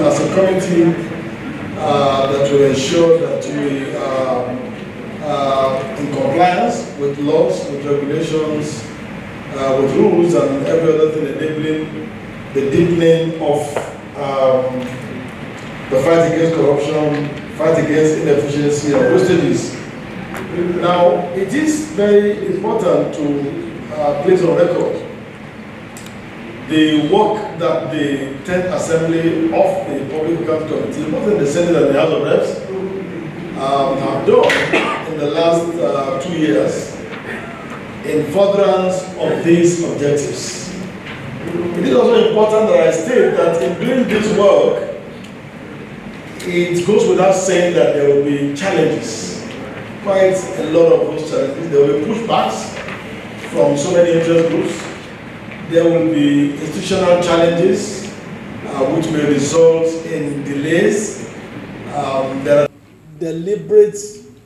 as a committee that will ensure that we are in compliance with laws, with regulations, with rules and every other thing enabling the deepening of the fight against corruption, fight against inefficiency and wastages. Now, it is very important to place on record the work that the 10th Assembly of the Public Accounts Committee, both in the Senate and the House of Reps, have done in the last 2 years in furtherance of these objectives. It is also important that I state that in doing this work, it goes without saying that there will be challenges. Quite a lot of those challenges. There will be pushbacks from so many interest groups. There will be institutional challenges which may result in delays. There are deliberate,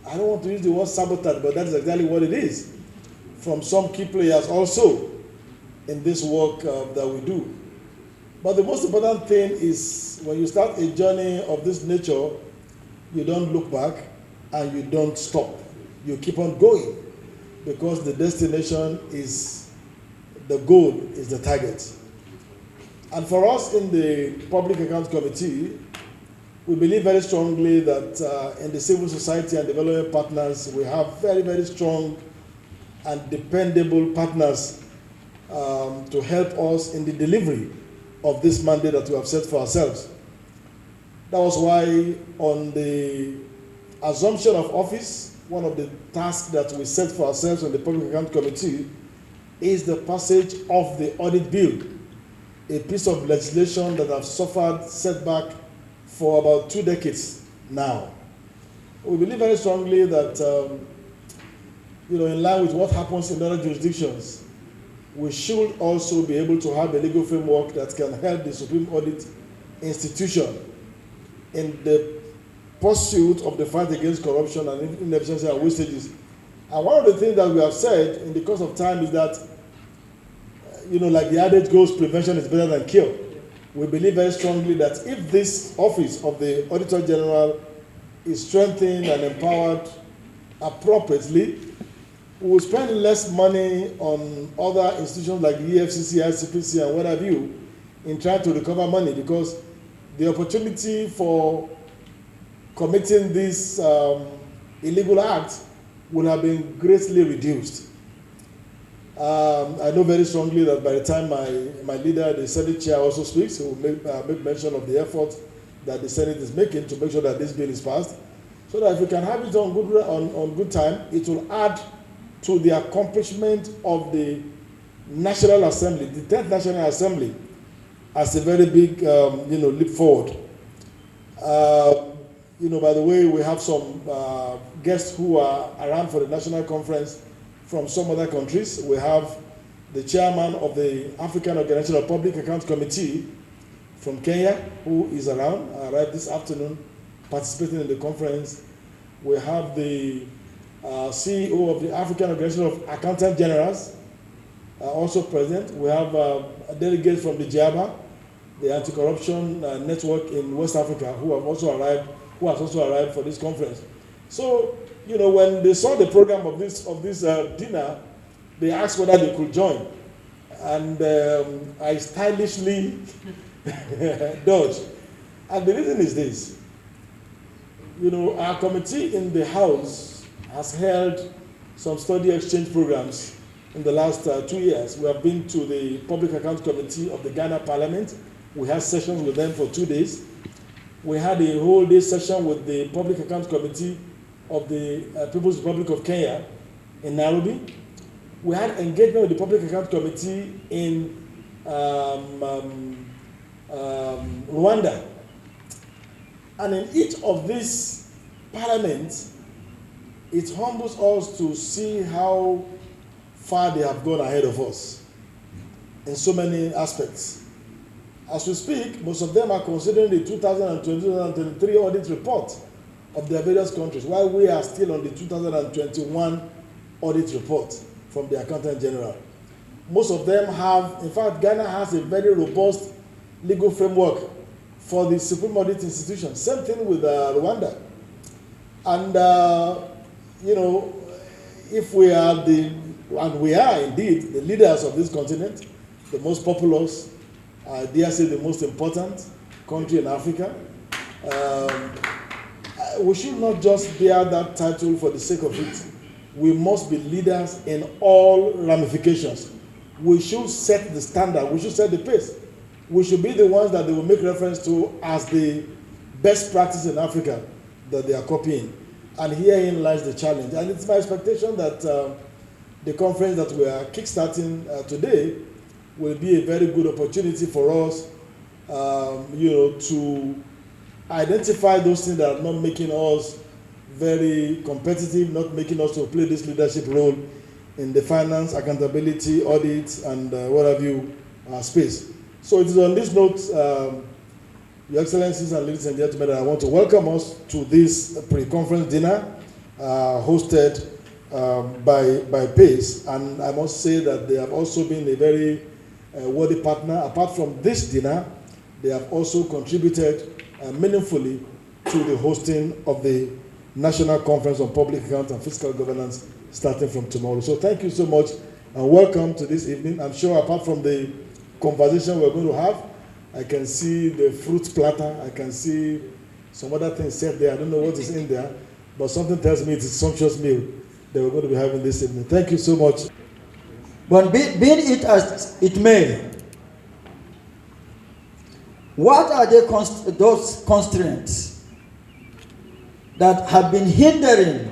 I don't want to use the word sabotage, but that's exactly what it is, from some key players also in this work that we do. But the most important thing is when you start a journey of this nature, you don't look back and you don't stop. You keep on going because the destination is the goal, is the target. And for us in the Public Accounts Committee, we believe very strongly that in the civil society and development partners, we have very, very strong and dependable partners to help us in the delivery of this mandate that we have set for ourselves. That was why on the assumption of office, one of the tasks that we set for ourselves in the Public Accounts Committee is the passage of the audit bill, a piece of legislation that has suffered setback for about 2 decades now. We believe very strongly that, in line with what happens in other jurisdictions, we should also be able to have a legal framework that can help the Supreme Audit Institution in the pursuit of the fight against corruption and inefficiency and wastages. And one of the things that we have said in the course of time is that, like the adage goes, prevention is better than cure. We believe very strongly that if this office of the Auditor General is strengthened and empowered appropriately, we will spend less money on other institutions like the EFCC, ICPC, and what have you in trying to recover money, because the opportunity for committing this illegal act would have been greatly reduced. I know very strongly that by the time my leader, the Senate chair, also speaks, he will make mention of the effort that the Senate is making to make sure that this bill is passed, so that if we can have it on good time, it will add to the accomplishment of the National Assembly, the 10th National Assembly, as a very big leap forward. By the way, we have some guests who are around for the national conference from some other countries. We have the chairman of the African Organization of Public Accounts Committee from Kenya, who is arrived this afternoon, participating in the conference. We have the CEO of the African Organization of Accountant Generals, also present. We have a delegate from the JABA, the Anti-Corruption Network in West Africa, who has also arrived for this conference. So, when they saw the program of this dinner, they asked whether they could join. And I stylishly dodged. And the reason is this. Our committee in the House has held some study exchange programs in the last 2 years. We have been to the Public Accounts Committee of the Ghana Parliament. We had sessions with them for 2 days. We had a whole day session with the Public Accounts Committee of the People's Republic of Kenya in Nairobi. We had engagement with the Public Accounts Committee in Rwanda. And in each of these parliaments, it humbles us to see how far they have gone ahead of us in so many aspects. As we speak, most of them are considering the 2020-2023 audit report of their various countries, while we are still on the 2021 audit report from the Accountant General. Most of them have, in fact, Ghana has a very robust legal framework for the Supreme Audit Institution. Same thing with Rwanda. And, you know, if we are and we are indeed the leaders of this continent, the most populous, dare say the most important country in Africa, we should not just bear that title for the sake of it. We must be leaders in all ramifications. We should set the standard, we should set the pace. We should be the ones that they will make reference to as the best practice in Africa that they are copying. And herein lies the challenge. And it's my expectation that the conference that we are kickstarting today will be a very good opportunity for us, you know, to identify those things that are not making us very competitive, not making us to play this leadership role in the finance, accountability, audit, and what have you space. So it is on this note, Your Excellencies and ladies and gentlemen, that I want to welcome us to this pre-conference dinner hosted by PACE. And I must say that they have also been a very worthy partner. Apart from this dinner, they have also contributed meaningfully to the hosting of the National Conference on Public Account and Fiscal Governance starting from tomorrow. So thank you so much and welcome to this evening. I'm sure apart from the conversation we're going to have, I can see the fruit platter, I can see some other things said there. I don't know what is in there, but something tells me it's a sumptuous meal that we're going to be having this evening. Thank you so much. But be it as it may, what are those constraints that have been hindering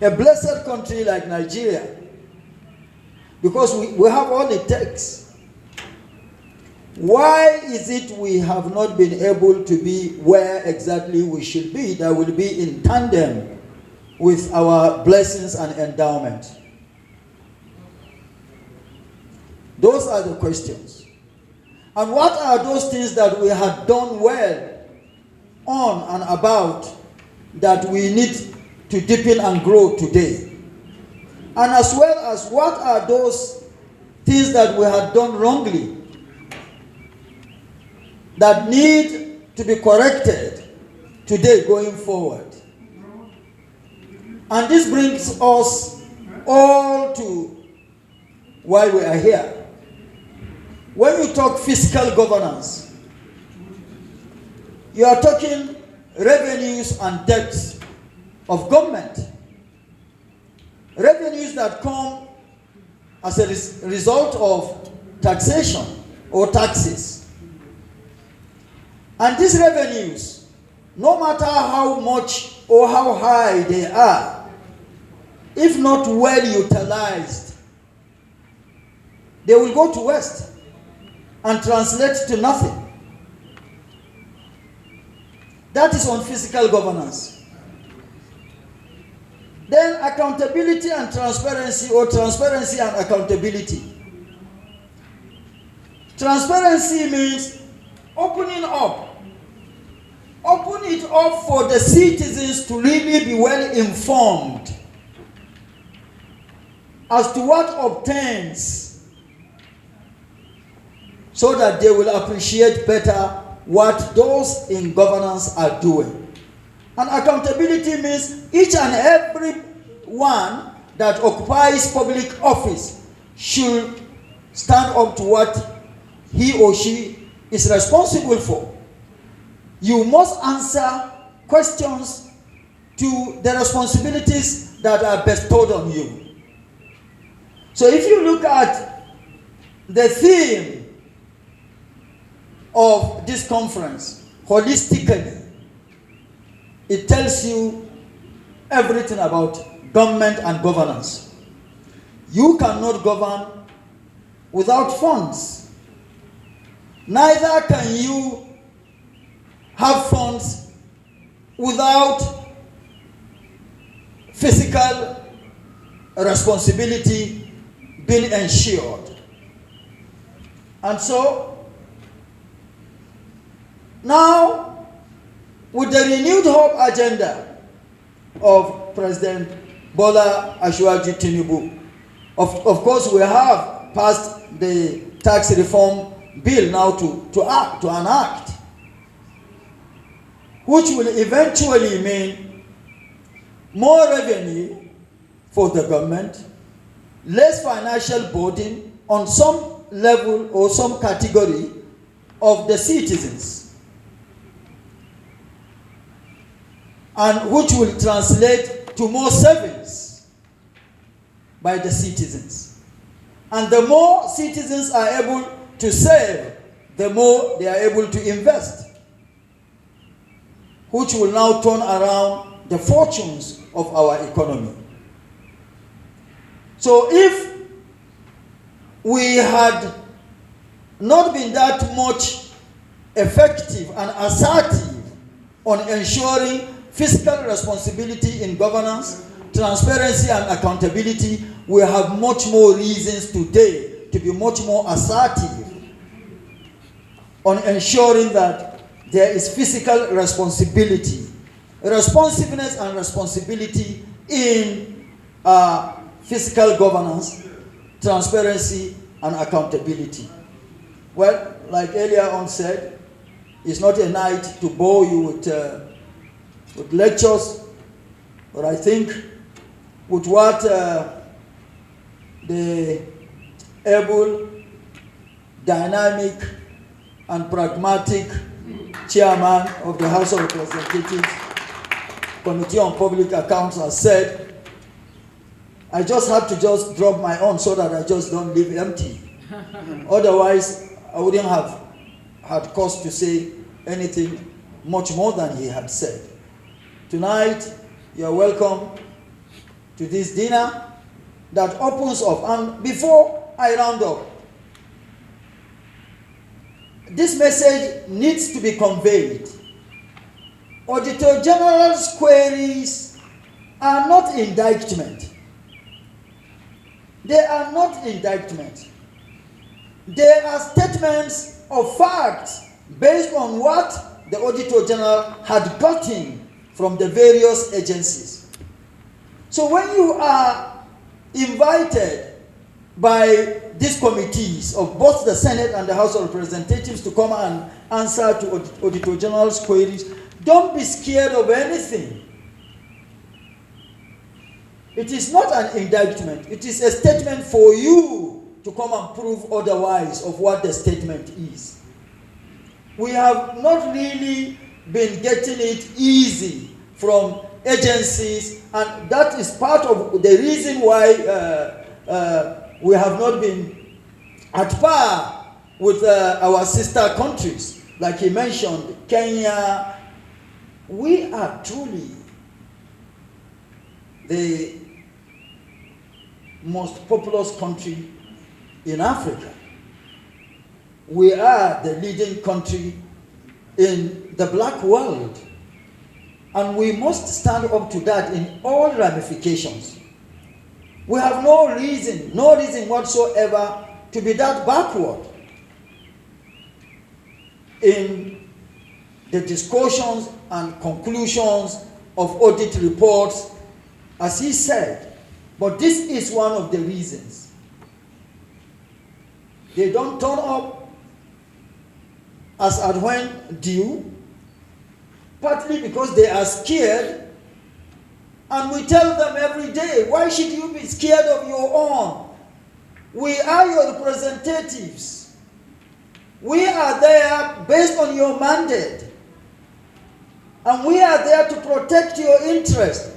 a blessed country like Nigeria? Because we have all it takes. Why is it we have not been able to be where exactly we should be, that will be in tandem with our blessings and endowment? Those are the questions. And what are those things that we have done well on and about that we need to deepen and grow today? And as well as what are those things that we have done wrongly that need to be corrected today going forward? And this brings us all to why we are here. When you talk fiscal governance, you are talking revenues and debts of government. Revenues that come as a result of taxation or taxes. And these revenues, no matter how much or how high they are, if not well utilized, they will go to waste and translate to nothing. That is on fiscal governance. Then accountability and transparency, or transparency and accountability. Transparency means opening up. Open it up for the citizens to really be well informed as to what obtains, so that they will appreciate better what those in governance are doing. And accountability means each and every one that occupies public office should stand up to what he or she is responsible for. You must answer questions to the responsibilities that are bestowed on you. So if you look at the theme of this conference holistically, it tells you everything about government and governance. You cannot govern without funds. Neither can you have funds without fiscal responsibility being ensured. And so, now, with the renewed hope agenda of President Bola Ashwaji Tinubu, of course we have passed the tax reform bill now to enact. which will eventually mean more revenue for the government, less financial burden on some level or some category of the citizens, and which will translate to more savings by the citizens. And the more citizens are able to save, the more they are able to invest, which will now turn around the fortunes of our economy. So if we had not been that much effective and assertive on ensuring fiscal responsibility in governance, transparency and accountability, we have much more reasons today to be much more assertive on ensuring that there is fiscal responsibility, responsiveness and responsibility in fiscal governance, transparency and accountability. Well, like earlier on said, it's not a night to bore you with lectures, but I think with what the able, dynamic, and pragmatic chairman of the House of Representatives Committee on Public Accounts has said, I just have to just drop my own so that I just don't leave empty. Otherwise, I wouldn't have had cause to say anything much more than he had said. Tonight, you're welcome to this dinner that opens up. And before I round up, this message needs to be conveyed. Auditor General's queries are not indictment. They are not indictment. They are statements of facts based on what the Auditor General had gotten from the various agencies. So when you are invited by these committees of both the Senate and the House of Representatives to come and answer to Auditor General's queries, don't be scared of anything. It is not an indictment. It is a statement for you to come and prove otherwise of what the statement is. We have not really been getting it easy from agencies, and that is part of the reason why we have not been at par with our sister countries. Like he mentioned, Kenya. We are truly the most populous country in Africa. We are the leading country in the black world. And we must stand up to that in all ramifications. We have no reason whatsoever to be that backward in the discussions and conclusions of audit reports, as he said. But this is one of the reasons. They don't turn up as at when due, partly because they are scared, and we tell them every day, why should you be scared of your own? We are your representatives. We are there based on your mandate, and we are there to protect your interest.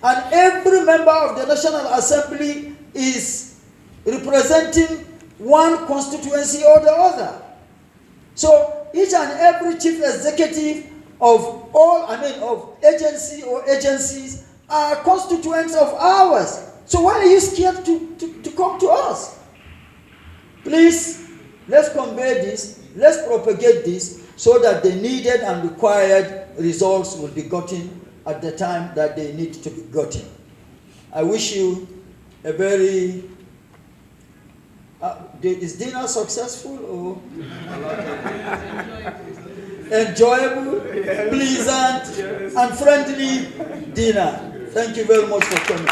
And every member of the National Assembly is representing one constituency or the other. So each and every chief executive of agency or agencies are constituents of ours. So why are you scared to come to us? Please, let's convey this, let's propagate this, so that the needed and required results will be gotten at the time that they need to be gotten. I wish you a very... is dinner successful or enjoyable, pleasant, and friendly dinner? Thank you very much for coming.